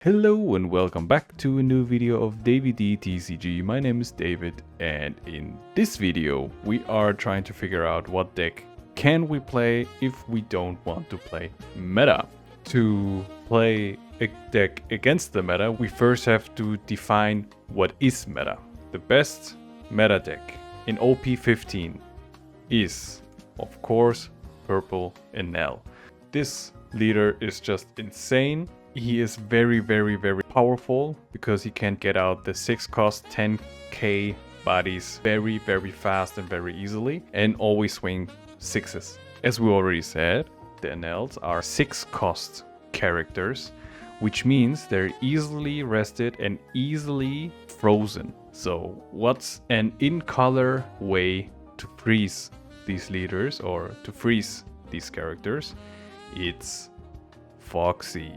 Hello and welcome back to a new video of DVD My name is David, and in this video we are trying to figure out what deck can we play if we don't want to play meta. To play a deck against the meta, we first have to define what is meta. The best meta deck in OP15 is, of course, Purple Enel. This leader is just insane. He is very powerful because he can get out the 6 cost 10k bodies very fast and very easily, and always swing 6s. As we already said, the Enels are 6 cost characters, which means they're easily rested and easily frozen. So what's an in-color way to freeze these leaders or to freeze these characters? It's Foxy,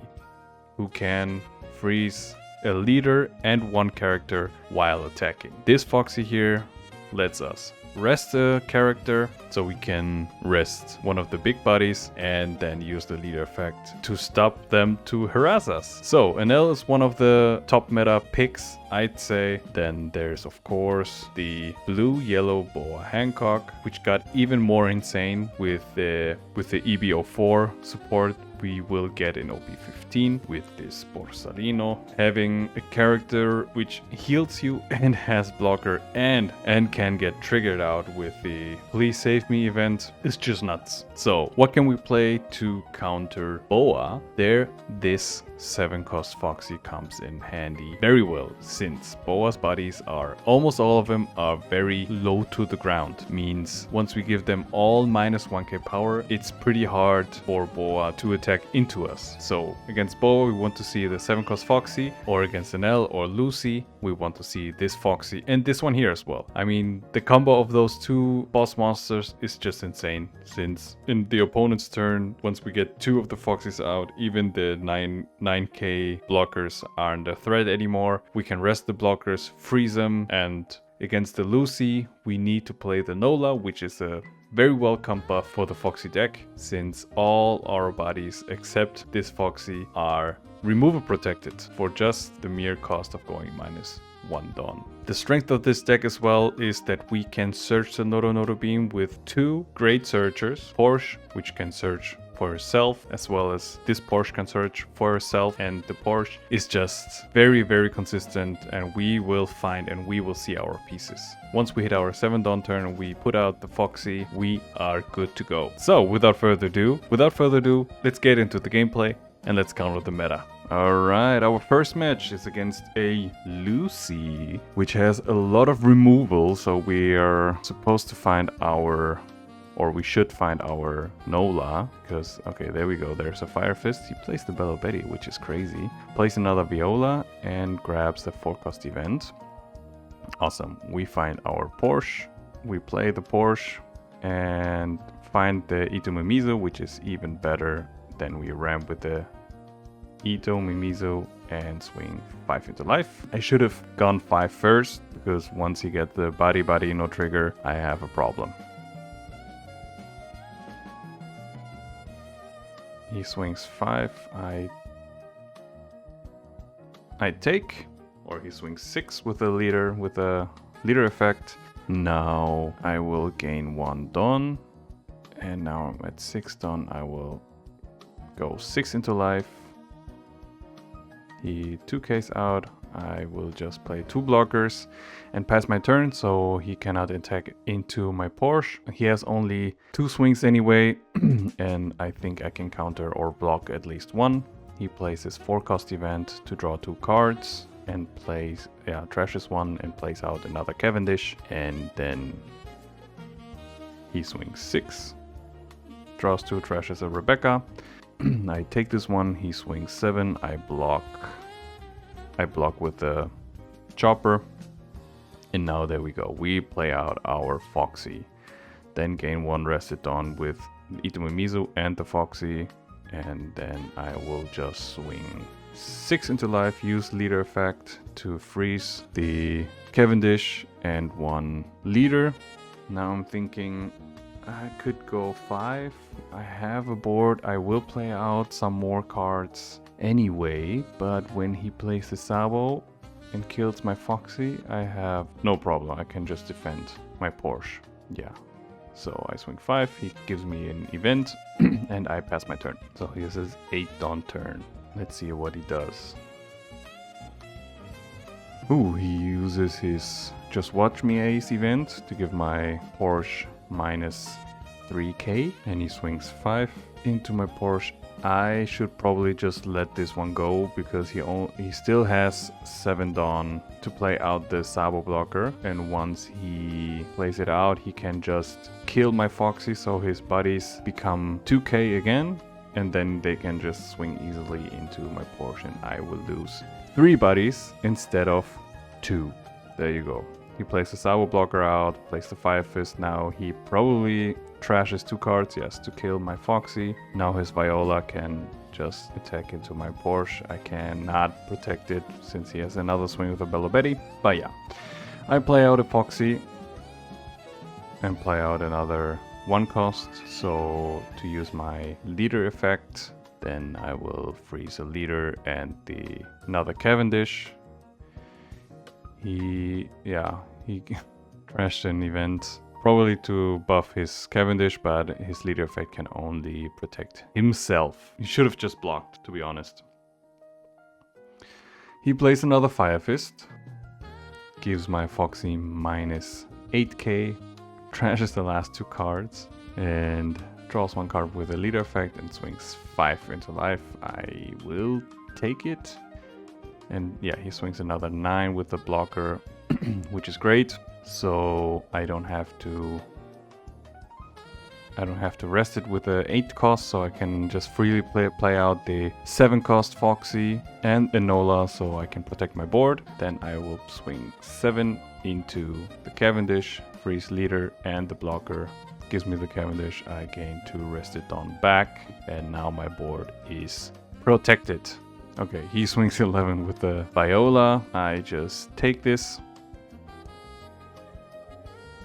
who can freeze a leader and one character while attacking. This Foxy here lets us rest a character, so we can rest one of the big bodies and then use the leader effect to stop them to harass us. So Enel is one of the top meta picks, I'd say. Then there's of course the blue-yellow Boa Hancock, which got even more insane with the EBO4 support we will get in OP15 with this Borsalino. Having a character which heals you and has blocker and can get triggered out with the Please Save Me event is just nuts. So what can we play to counter Boa? There, this 7 cost Foxy comes in handy very well, since Boa's bodies are, almost all of them are very low to the ground. Means once we give them all minus 1k power, it's pretty hard for Boa to attack into us. So against Boa we want to see the 7 cost Foxy, or against Enel or Lucy we want to see this Foxy and this one here as well. I mean, the combo of those two boss monsters is just insane, since in the opponent's turn, once we get 2 of the Foxys out, even the 9k blockers aren't a threat anymore. We can rest the blockers, freeze them, and against the Lucy we need to play the Nola, which is a very welcome buff for the Foxy deck, since all our bodies except this Foxy are removal protected for just the mere cost of going minus 1 Dawn. The strength of this deck as well is that we can search the Nodo Beam with 2 great searchers. Porsche, which can search for herself, as well as this Porsche can search for herself, and the Porsche is just very consistent, and we will find and we will see our pieces. Once we hit our 7 Dawn turn and we put out the Foxy, we are good to go. So without further ado, let's get into the gameplay and let's counter the meta. Alright, our first match is against a Lucy, which has a lot of removal, so we are supposed to find our, or we should find our Nola, because, okay, there we go, there's a Fire Fist. He plays the Bello Betty, which is crazy. Plays another Viola and grabs the 4 cost event. Awesome. We find our Porsche, we play the Porsche, and find the Ito Mimizo, which is even better. Then we ramp with the Ito Mimizo and swing 5 into life. I should have gone 5 first, because once you get the body no trigger, I have a problem. He swings 5, I take, or he swings 6 with a leader effect. Now I will gain 1 Dawn, and now I'm at 6 Dawn. I will go 6 into life. He 2k's out. I will just play 2 blockers and pass my turn, so he cannot attack into my Porsche. He has only 2 swings anyway, and I think I can counter or block at least 1. He plays his 4 cost event to draw 2 cards and plays, trashes 1 and plays out another Cavendish, and then he swings 6, draws 2, trashes a Rebecca. I take this one, he swings 7, I block with the chopper, and now there we go, we play out our Foxy, then gain 1 rested Dawn with Ito Mimizo and the Foxy, and then I will just swing 6 into life, use leader effect to freeze the Cavendish and 1 leader. Now I'm thinking I could go 5. I have a board. I will play out some more cards anyway, but when he plays the Sabo and kills my Foxy, I have no problem. I can just defend my Porsche. Yeah. So I swing 5, he gives me an event, and I pass my turn. So here's his 8 Dawn turn. Let's see what he does. Ooh, he uses his Just Watch Me Ace event to give my Porsche minus 3k, and he swings 5 into my Porsche. I should probably just let this one go because he still has 7 Dawn to play out the Sabo blocker, and once he plays it out he can just kill my Foxy so his buddies become 2k again, and then they can just swing easily into my Porsche and I will lose 3 buddies instead of 2. There you go. He plays the Sabo blocker out, plays the Fire Fist. Now he probably trashes 2 cards, yes, to kill my Foxy. Now his Viola can just attack into my Porsche. I cannot protect it since he has another swing with a Bello Betty. But yeah, I play out a Foxy and play out another 1 cost. So to use my leader effect, then I will freeze a leader and another Cavendish. He trashed an event, probably to buff his Cavendish, but his leader effect can only protect himself. He should have just blocked, to be honest. He plays another Fire Fist, gives my Foxy minus 8k, trashes the last 2 cards, and draws 1 card with a leader effect and swings 5 into life. I will take it. And yeah, he swings another 9 with the blocker, which is great. So I don't have to rest it with the 8 cost, so I can just freely play out the 7 cost Foxy and Enola, so I can protect my board. Then I will swing 7 into the Cavendish, freeze leader and the blocker. Gives me the Cavendish. I gain 2 rested on back, and now my board is protected. Okay, he swings 11 with the Viola. I just take this.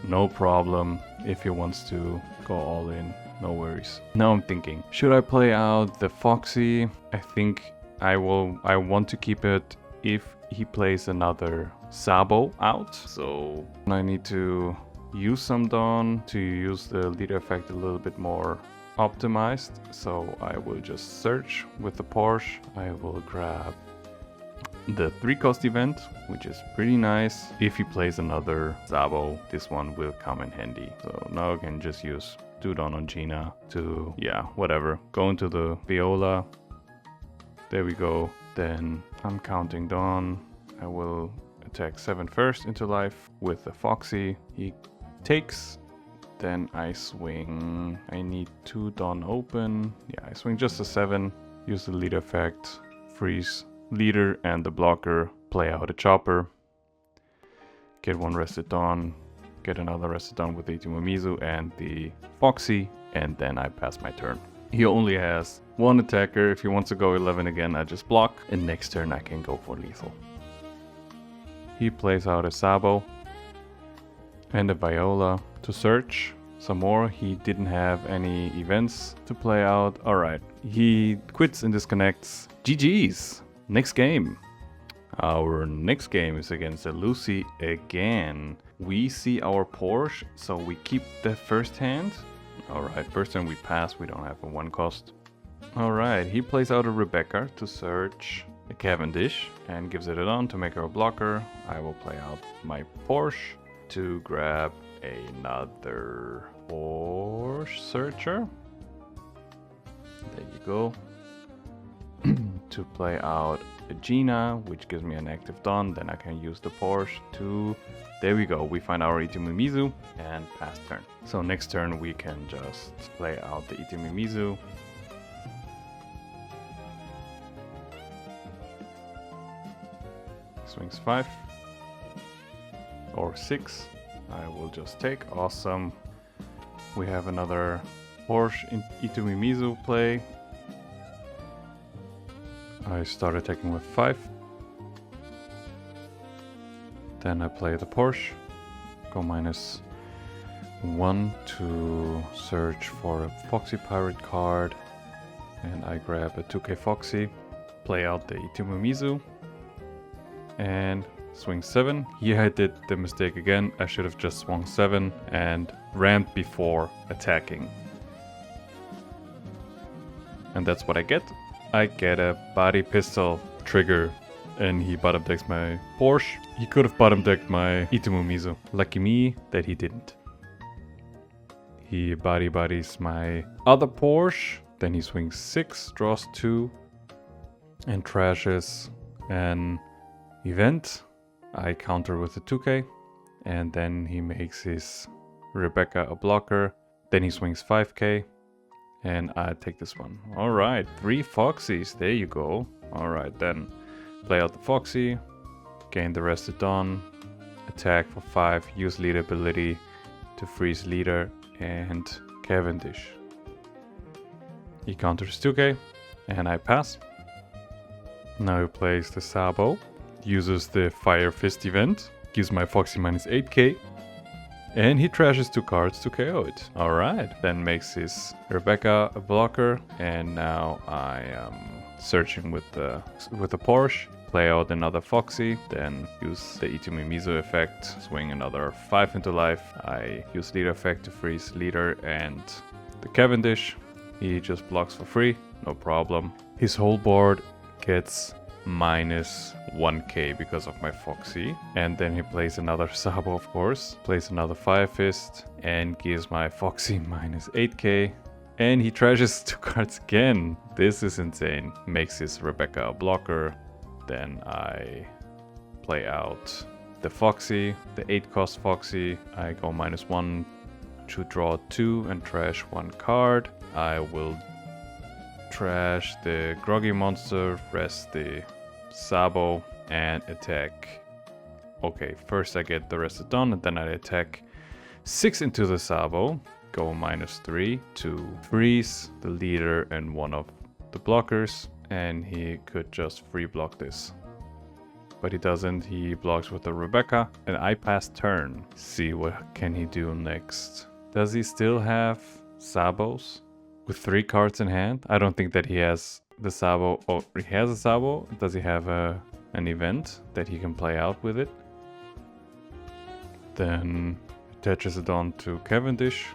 No problem. If he wants to go all in, no worries. Now I'm thinking, should I play out the Foxy? I think I want to keep it if he plays another Sabo out. So I need to use some Dawn to use the leader effect a little bit more optimized. So I will just search with the Porsche. I will grab the 3 cost event, which is pretty nice. If he plays another Sabo, this one will come in handy. So now I can just use 2 Dawn on Gina to, yeah, whatever. Go into the Viola. There we go. Then I'm counting Dawn. I will attack 7 first into life with the Foxy. He takes. Then I swing. I need 2 Dawn open. Yeah, I swing just a 7. Use the leader effect. Freeze leader and the blocker. Play out a chopper. Get 1 rested Dawn. Get another rested Dawn with the Itumamizu and the Foxy. And then I pass my turn. He only has 1 attacker. If he wants to go 11 again, I just block. And next turn I can go for lethal. He plays out a Sabo and a Viola to search some more. He didn't have any events to play out. Alright, he quits and disconnects. GG's. Next game. Our next game is against a Lucy again. We see our Porsche, so we keep the first hand. Alright, first turn we pass, we don't have a 1 cost. Alright, he plays out a Rebecca to search a Cavendish and gives it a Dawn to make her a blocker. I will play out my Porsche to grab another Porsche searcher. There you go. To play out a Gina, which gives me an active Dawn. Then I can use the Porsche to... There we go. We find our Itumimizu and pass turn. So next turn we can just play out the Itumimizu. Swings 5 or 6. I will just take. Awesome. We have another Porsche Itumimizu play. I start attacking with 5. Then I play the Porsche. Go minus 1 to search for a Foxy pirate card, and I grab a 2k Foxy, play out the Itumu and swing 7. Here I did the mistake again. I should have just swung 7 and rammed before attacking. And that's what I get. I get a body pistol trigger, and he bottom decks my Porsche. He could have bottom decked my Itumu. Lucky me that he didn't. He bodies my other Porsche. Then he swings 6, draws 2, and trashes an event. I counter with a 2k, and then he makes his Rebecca a blocker. Then he swings 5k, and I take this one. Alright, 3 Foxies, there you go. Alright, then play out the Foxy, gain the Rested Dawn, attack for 5, use leader ability to freeze leader and Cavendish. He counters 2k, and I pass. Now he plays the Sabo, uses the Fire Fist event, gives my Foxy minus 8k, and he trashes 2 cards to KO it. Alright, then makes his Rebecca a blocker, and now I am searching with the Porsche, play out another Foxy, then use the Itumu effect, swing another 5 into life. I use leader effect to freeze leader and the Cavendish. He just blocks for free, no problem. His whole board gets minus 1k because of my Foxy. And then he plays another Sabo, of course, plays another Fire Fist, and gives my Foxy minus 8k. And he trashes 2 cards again. This is insane. Makes his Rebecca a blocker. Then I play out the Foxy, the 8-cost Foxy. I go minus 1 to draw 2 and trash 1 card. I will trash the Groggy Monster, rest the Sabo, and attack. Okay, first I get the Rested Dawn, and then I attack 6 into the Sabo. Go minus 3 to freeze the leader and one of the blockers, and he could just free block this. But he doesn't, he blocks with the Rebecca, and I pass turn. See what can he do next. Does he still have Sabos with 3 cards in hand? I don't think that he has the Sabo. Oh, he has a Sabo. Does he have an event that he can play out with it? Then attaches it on to Cavendish.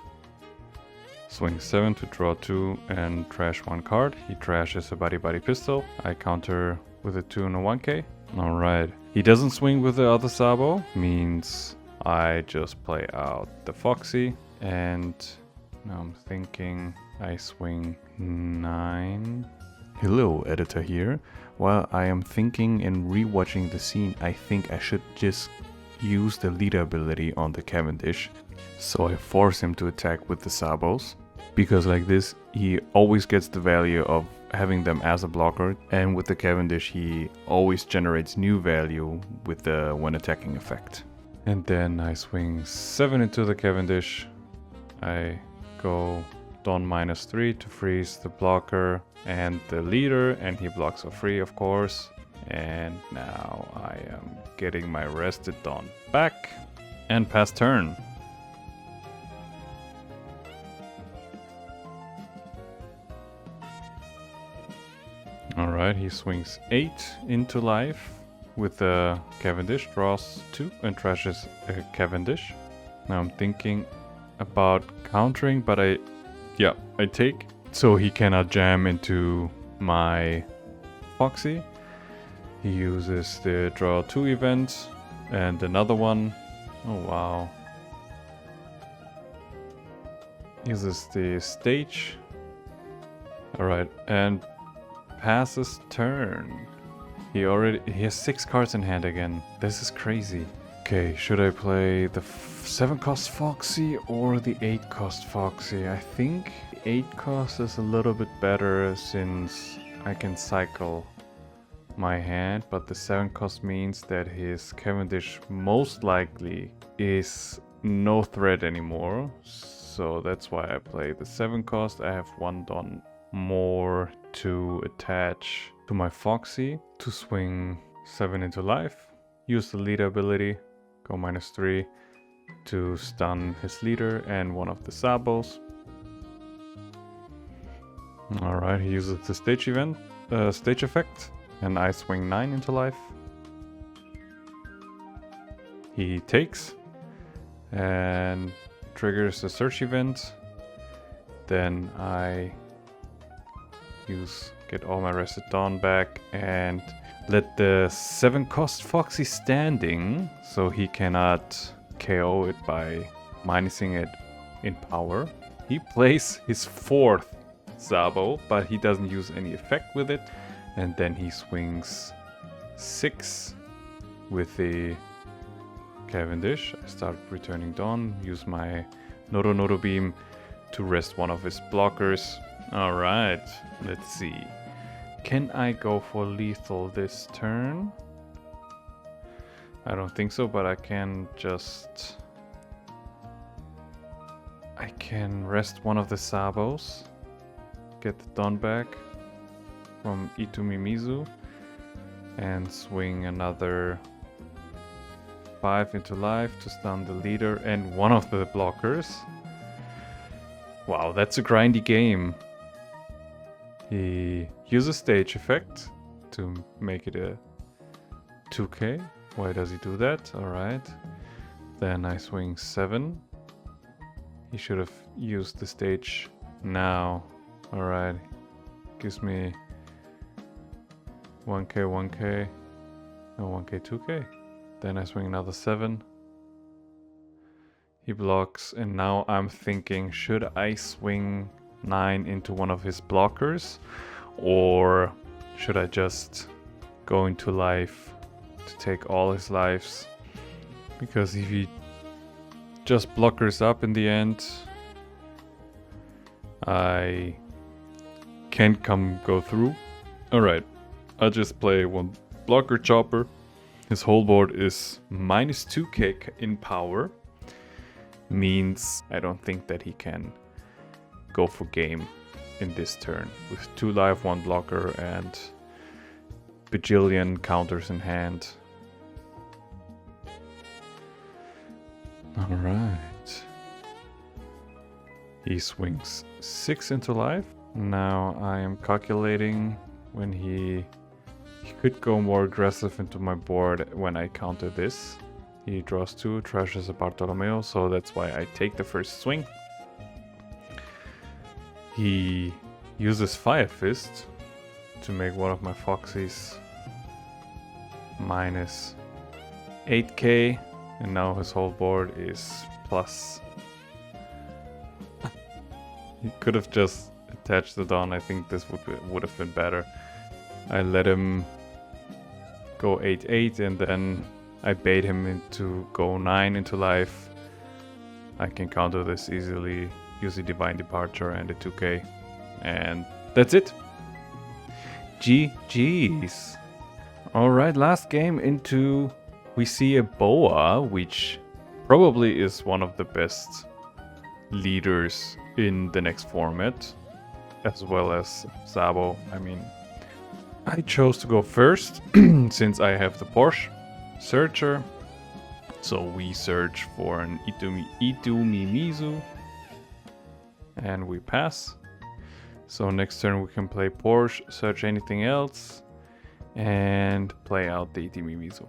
Swing 7 to draw 2 and trash 1 card. He trashes a body pistol. I counter with a 2 and a 1k. Alright. He doesn't swing with the other Sabo. Means I just play out the Foxy. And now I'm thinking I swing 9. Hello, editor here. While I am thinking and rewatching the scene, I think I should just use the leader ability on the Cavendish. So I force him to attack with the Sabos. Because like this, he always gets the value of having them as a blocker. And with the Cavendish, he always generates new value with the when attacking effect. And then I swing 7 into the Cavendish. I go Dawn minus 3 to freeze the blocker and the leader, and he blocks for free, of course. And now I am getting my Rested Dawn back and pass turn. Alright, he swings 8 into life with the Cavendish, draws 2 and trashes a Cavendish. Now I'm thinking about countering, but I take. So he cannot jam into my Foxy. He uses the draw 2 event and another one. Oh wow. Uses the stage. Alright, and passes turn. He has 6 cards in hand again. This is crazy. Okay, should I play the 7-cost Foxy or the 8-cost Foxy? I think the 8-cost is a little bit better since I can cycle my hand, but the 7-cost means that his Cavendish most likely is no threat anymore. So that's why I play the 7-cost. I have 1 Dawn more to attach to my Foxy to swing 7 into life. Use the leader ability, go minus 3, to stun his leader and one of the Sabos. Alright, he uses the stage effect, and I swing 9 into life. He takes and triggers the search event. Then I get all my Rested Dawn back and let the 7 cost Foxy standing, so he cannot KO it by minusing it in power. He plays his 4th Sabo, but he doesn't use any effect with it. And then he swings 6 with the Cavendish. I start returning Dawn, use my Nodo Beam to rest one of his blockers. Alright, let's see. Can I go for lethal this turn? I don't think so, but I can rest one of the Sabos, get the Dawn back from Itumimizu, and swing another 5 into life to stun the leader and one of the blockers. Wow, that's a grindy game. He uses stage effect to make it a 2k. Why does he do that? Alright. Then I swing 7. He should have used the stage now. Alright. Gives me 1k, 1k. No, 1k, 2k. Then I swing another 7. He blocks, and now I'm thinking, should I swing 9 into one of his blockers? Or should I just go into life to take all his lives? Because if he just blockers up in the end, I can't go through. Alright, I'll just play one blocker chopper. His whole board is minus 2k in power. Means I don't think that he can go for game in this turn. With 2 life, 1 blocker, and bajillion counters in hand. Alright. He swings 6 into life. Now I am calculating when he could go more aggressive into my board when I counter this. He draws 2, trashes a Bartolomeo, so that's why I take the first swing. He uses Fire Fist to make one of my Foxies minus 8k, and now his whole board is plus. He could have just attached the Dawn. I think this would have been better. I let him go 8-8, and then I bait him into go 9 into life. I can counter this easily, use the Divine Departure and the 2k. And that's it. GG's. Alright, last game into... We see a Boa, which probably is one of the best leaders in the next format. As well as Sabo. I mean, I chose to go first since I have the Porsche Searcher. So we search for an Itumimizu and we pass. So next turn we can play Porsche, search anything else, and play out the Itumimizu.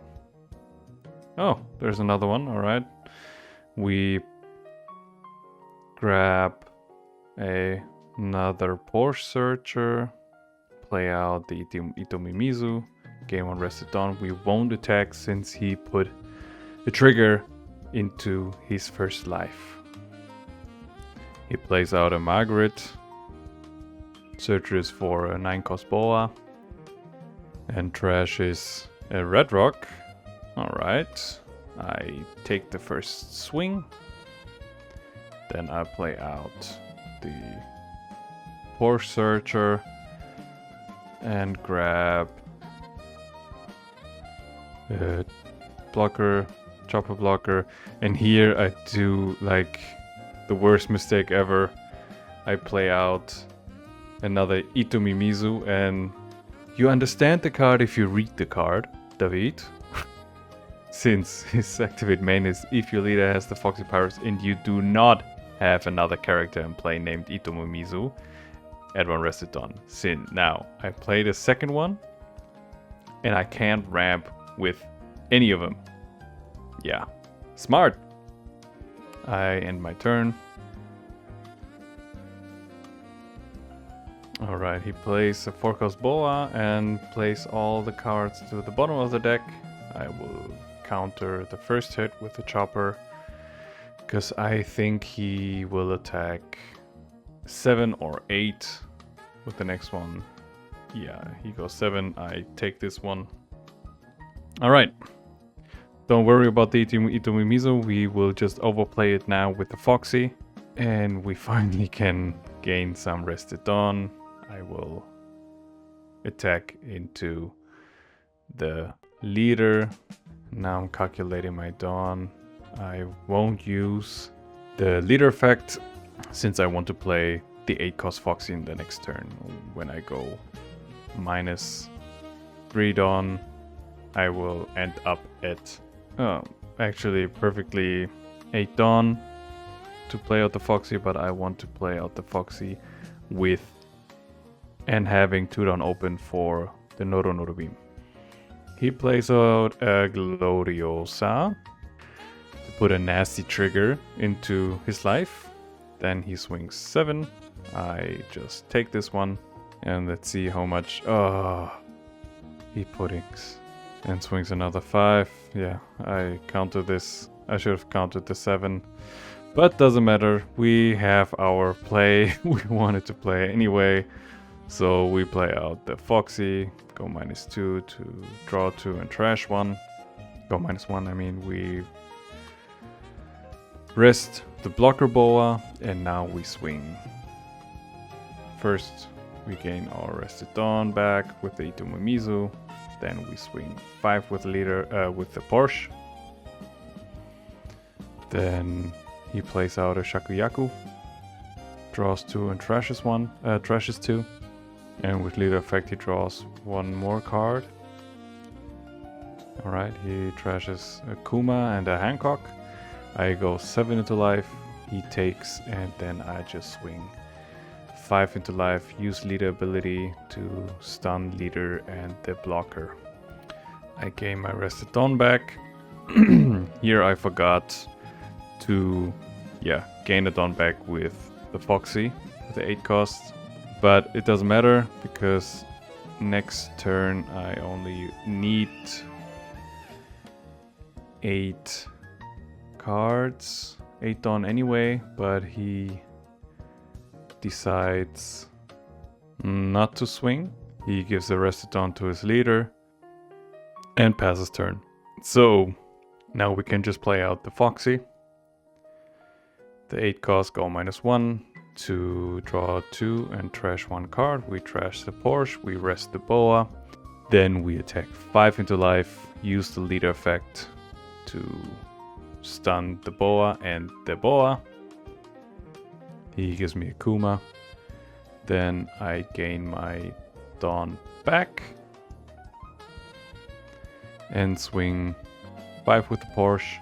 Oh, there's another one. Alright. We grab another Porsche Searcher, play out the Itumimizu. Game on Rested Dawn. We won't attack since he put a trigger into his first life. He plays out a Margaret, searches for a 9-cost Boa, and trashes a Red Rock. Alright, I take the first swing. Then I play out the Porsche Searcher and grab blocker, chopper blocker, and here I do like the worst mistake ever. I play out another Itumimizu, and you understand the card if you read the card, David. since his activate main is if your leader has the Foxy powers and you do not have another character in play named Itomomizu, add one rested Dawn. Now, I play the second one, and I can't ramp with any of them. Yeah, smart. I end my turn. Alright, he plays a 4-cost Boa and plays all the cards to the bottom of the deck. I will counter the first hit with the chopper, because I think he will attack 7 or 8 with the next one. Yeah, he goes 7, I take this one. Alright, don't worry about the Itomomizu, we will just overplay it now with the Foxy. And we finally can gain some rested Dawn. I will attack into the leader. Now I'm calculating my Dawn. I won't use the leader effect since I want to play the 8-cost Foxy in the next turn. When I go -3 Dawn, I will end up at actually perfectly 8 Dawn to play out the Foxy, but I want to play out the Foxy with and having 2 Dawn open for the Noro Beam. He plays out a Gloriosa to put a nasty trigger into his life. Then he swings 7. I just take this one and let's see how much. He puddings and swings another 5. Yeah, I counter this. I should have counted the 7, but doesn't matter. We have our play. We wanted to play anyway, so we play out the Foxy. Go -2 to draw 2 and trash 1. Go -1. I mean, we rest the blocker Boa, and now we swing. First, we gain our rested Dawn back with the Itomomizu. Then we swing 5 with the leader with the Porsche. Then he plays out a Shakuyaku, draws 2 and trashes 2. And with leader effect he draws 1 more card. Alright, he trashes a Kuma and a Hancock. I go 7 into life, he takes, and then I just swing 5 into life, use leader ability to stun leader and the blocker. I gain my rested Dawn back. Here I forgot to gain the Dawn back with the Foxy with the 8 cost. But it doesn't matter because next turn I only need 8 cards, 8 Dawn anyway, but he decides not to swing. He gives the rested Dawn to his leader and passes turn. So now we can just play out the Foxy. The 8 costs go -1 to draw 2 and trash 1 card. We trash the Porsche, we rest the Boa. Then we attack 5 into life, use the leader effect to stun the Boa and the Boa. He gives me a Kuma. Then I gain my Dawn back and swing 5 with the Porsche.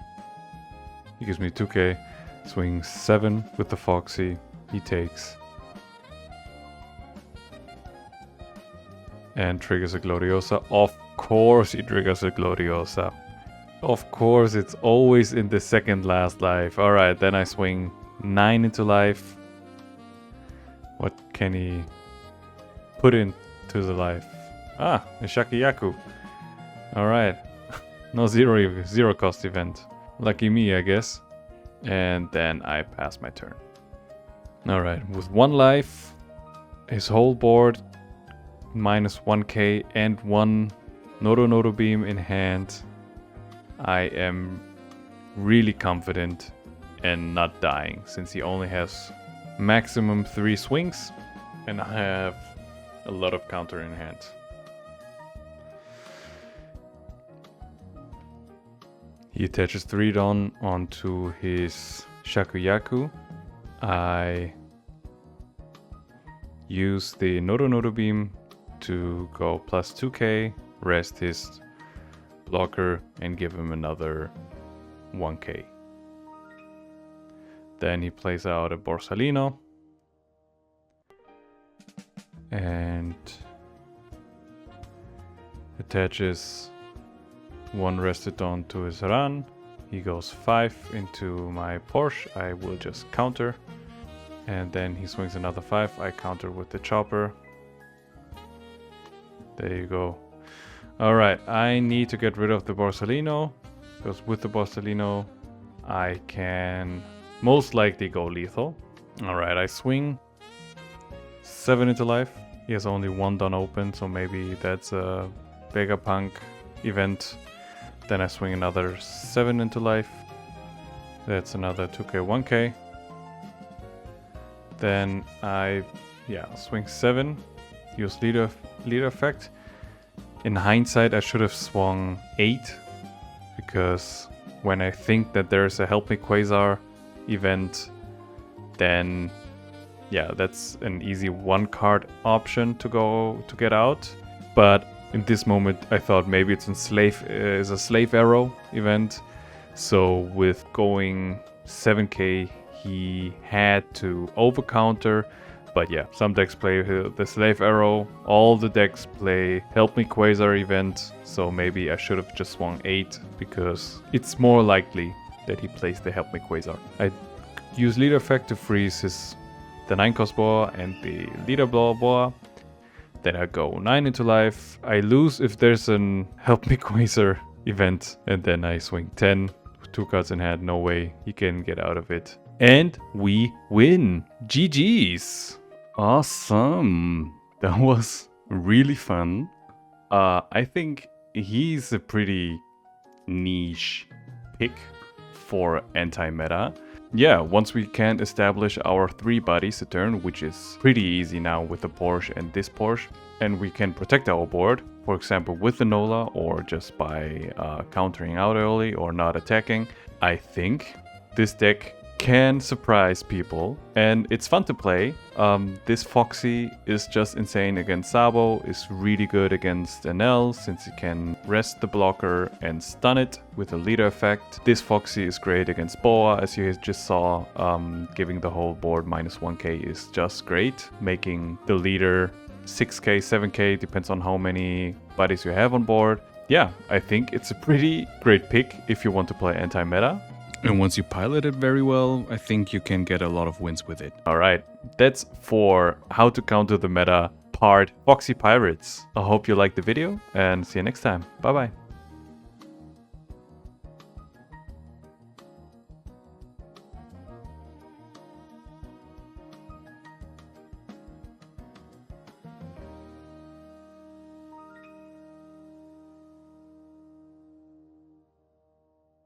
He gives me 2k. Swing 7 with the Foxy. He takes and triggers a Gloriosa. Of course he triggers a Gloriosa. Of course, it's always in the second last life. Alright, then I swing 9 into life. What can he put into the life? Ah, a Shakuyaku. Alright. No zero cost event. Lucky me, I guess. And then I pass my turn. Alright, with 1 life, his whole board -1k and 1 Noro Beam in hand, I am really confident and not dying, since he only has maximum 3 swings and I have a lot of counter in hand. He attaches 3 Dawn onto his Shakuyaku. I use the Noro Beam to go +2k, rest his blocker and give him another 1k. Then he plays out a Borsalino and attaches one Restodon to his run. He goes 5 into my Porsche. I will just counter. And then he swings another 5. I counter with the chopper. There you go. Alright, I need to get rid of the Borsalino, because with the Borsalino I can most likely go lethal. Alright, I swing 7 into life. He has only 1 Don open, so maybe that's a Vegapunk event. Then I swing another 7 into life. That's another 2k, 1k. Then I swing 7, use leader effect. In hindsight, I should have swung 8, because when I think that there's a Help Me Quasar event, then that's an easy 1-card option to get out. But in this moment, I thought maybe it's a slave arrow event. So with going 7k, he had to overcounter. But yeah, some decks play the slave arrow. All the decks play Help Me Quasar event. So maybe I should have just swung 8, because it's more likely that he plays the Help Me Quasar. I use leader effect to freeze the 9-cost Boa and the leader Boa. Then I go 9 into life. I lose if there's an Help Me Quasar event. And then I swing 10 with 2 cards in hand. No way he can get out of it. And we win. GG's. Awesome. That was really fun. I think he's a pretty niche pick for anti-meta. Yeah, once we can establish our 3 bodies a turn, which is pretty easy now with the Porsche and this Porsche, and we can protect our board, for example with the Nola, or just by countering out early or not attacking, I think this deck can surprise people, and it's fun to play. This Foxy is just insane against Sabo, is really good against NL since he can rest the blocker and stun it with a leader effect. This Foxy is great against Boa, as you just saw. Giving the whole board minus 1k is just great, making the leader 6k, 7k, depends on how many buddies you have on board. Yeah, I think it's a pretty great pick if you want to play anti-meta. And once you pilot it very well, I think you can get a lot of wins with it. Alright, that's for how to counter the meta part Foxy Pirates. I hope you liked the video, and see you next time. Bye bye.